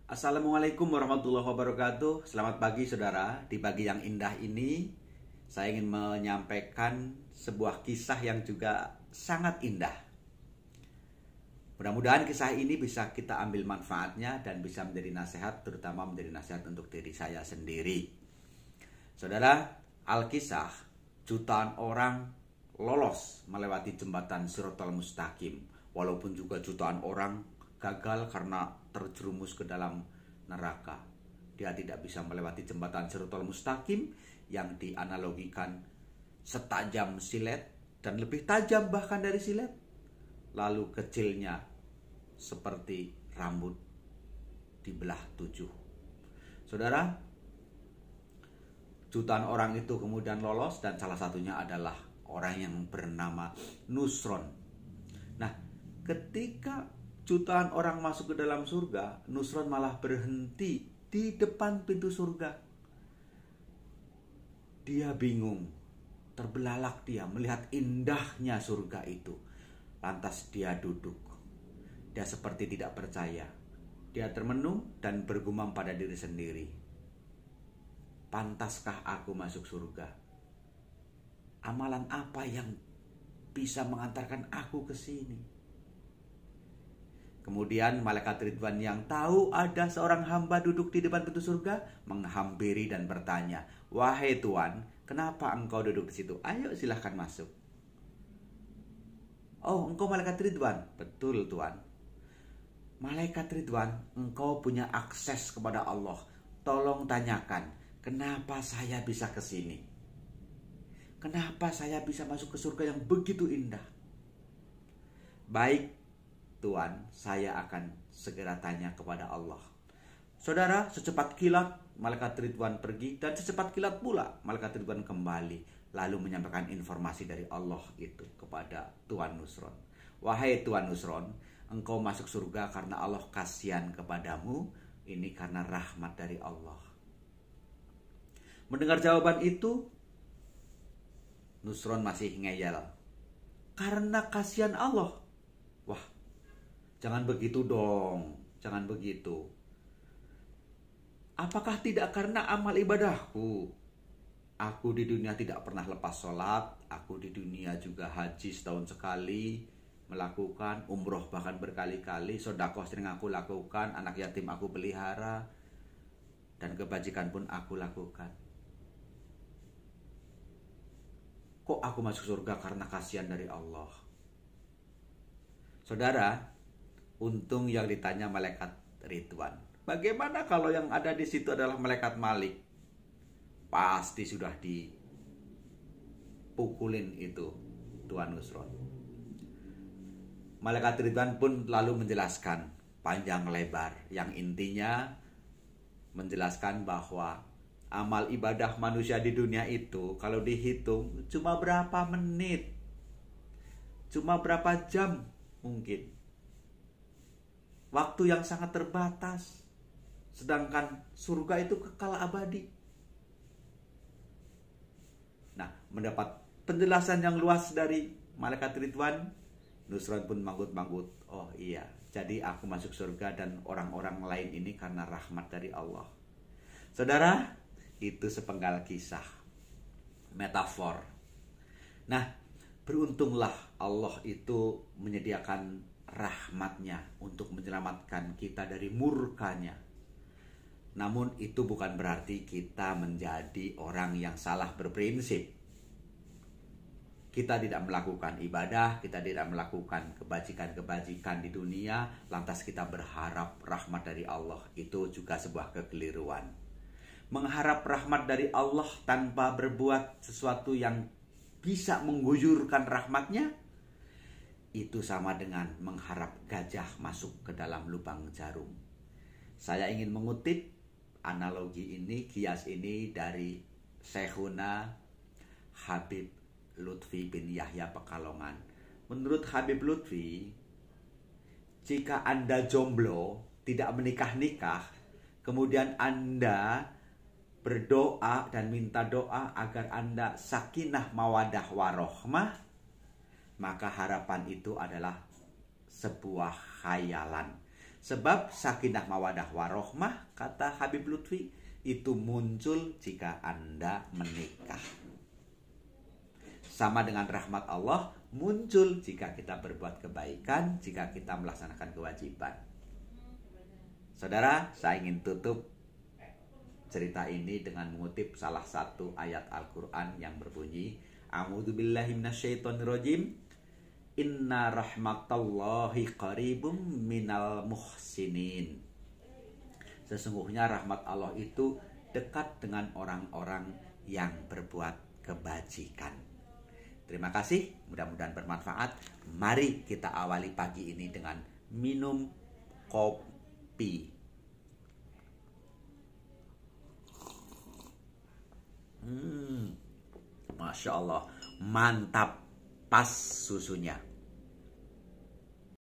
Assalamualaikum warahmatullahi wabarakatuh. Selamat pagi saudara. Di pagi yang indah ini saya ingin menyampaikan sebuah kisah yang juga sangat indah. Mudah-mudahan kisah ini bisa kita ambil manfaatnya dan bisa menjadi nasihat, terutama menjadi nasihat untuk diri saya sendiri. Saudara, Alkisah, jutaan orang lolos melewati jembatan Shiratal Mustaqim, walaupun juga jutaan orang gagal karena terjerumus ke dalam neraka. Dia tidak bisa melewati jembatan Shiratal Mustaqim yang dianalogikan setajam silet dan lebih tajam bahkan dari silet. Lalu kecilnya seperti rambut dibelah 7. Saudara, jutaan orang itu kemudian lolos dan salah satunya adalah orang yang bernama Nusron. Nah, ketika jutaan orang masuk ke dalam surga, Nusron malah berhenti di depan pintu surga. Dia bingung, terbelalak dia melihat indahnya surga itu. Lantas dia duduk. Dia seperti tidak percaya. Dia termenung dan bergumam pada diri sendiri. Pantaskah aku masuk surga? Amalan apa yang bisa mengantarkan aku ke sini? Kemudian malaikat Ridwan yang tahu ada seorang hamba duduk di depan pintu surga menghampiri dan bertanya, "Wahai Tuan, kenapa engkau duduk di situ? Ayo silahkan masuk." "Oh, engkau malaikat Ridwan?" "Betul, Tuan." "Malaikat Ridwan, engkau punya akses kepada Allah. Tolong tanyakan, kenapa saya bisa ke sini? Kenapa saya bisa masuk ke surga yang begitu indah?" "Baik, Tuan, saya akan segera tanya kepada Allah." Saudara, secepat kilat malaikat Ridwan pergi dan secepat kilat pula malaikat Ridwan kembali lalu menyampaikan informasi dari Allah itu kepada Tuan Nusron. "Wahai Tuan Nusron, engkau masuk surga karena Allah kasihan kepadamu. Ini karena rahmat dari Allah." Mendengar jawaban itu, Nusron masih ngeyel. "Karena kasihan Allah." Wah, jangan begitu dong, jangan begitu. "Apakah tidak karena amal ibadahku? Aku di dunia tidak pernah lepas sholat, aku di dunia juga haji setahun sekali, melakukan umroh bahkan berkali-kali, sedekah sering aku lakukan, anak yatim aku pelihara, dan kebajikan pun aku lakukan. Kok aku masuk surga karena kasihan dari Allah?" Saudara, untung yang ditanya malaikat Ridwan. Bagaimana kalau yang ada di situ adalah malaikat Malik? Pasti sudah dipukulin itu Tuan Nusron. Malaikat Ridwan pun lalu menjelaskan panjang lebar, yang intinya menjelaskan bahwa amal ibadah manusia di dunia itu kalau dihitung cuma berapa menit, cuma berapa jam mungkin. Waktu yang sangat terbatas. Sedangkan surga itu kekal abadi. Nah, mendapat penjelasan yang luas dari malaikat Ridwan, Nusron pun manggut-manggut. "Oh iya, jadi aku masuk surga dan orang-orang lain ini karena rahmat dari Allah." Saudara, itu sepenggal kisah, metafor. Nah, beruntunglah Allah itu menyediakan rahmatnya untuk menyelamatkan kita dari murkanya. Namun itu bukan berarti kita menjadi orang yang salah berprinsip. Kita tidak melakukan ibadah, kita tidak melakukan kebajikan-kebajikan di dunia, lantas kita berharap rahmat dari Allah. Itu juga sebuah kekeliruan. Mengharap rahmat dari Allah tanpa berbuat sesuatu yang bisa mengguyurkan rahmatnya, itu sama dengan mengharap gajah masuk ke dalam lubang jarum. Saya ingin mengutip analogi ini, kias ini dari Syekhuna Habib Lutfi bin Yahya Pekalongan. Menurut Habib Lutfi, jika Anda jomblo, tidak menikah-nikah, kemudian Anda berdoa dan minta doa agar Anda sakinah mawadah warohmah, maka harapan itu adalah sebuah khayalan. Sebab sakinah mawadah warohmah, kata Habib Lutfi, itu muncul jika Anda menikah. Sama dengan rahmat Allah muncul jika kita berbuat kebaikan, jika kita melaksanakan kewajiban. Saudara, saya ingin tutup cerita ini dengan mengutip salah satu ayat Al-Quran yang berbunyi, A'udzubillahi minasyaitonirrajim, Inna rahmatallahi qaribum minal muhsinin. Sesungguhnya rahmat Allah itu dekat dengan orang-orang yang berbuat kebajikan. Terima kasih, mudah-mudahan bermanfaat. Mari kita awali pagi ini dengan minum kopi. Masya Allah, mantap, pas susunya.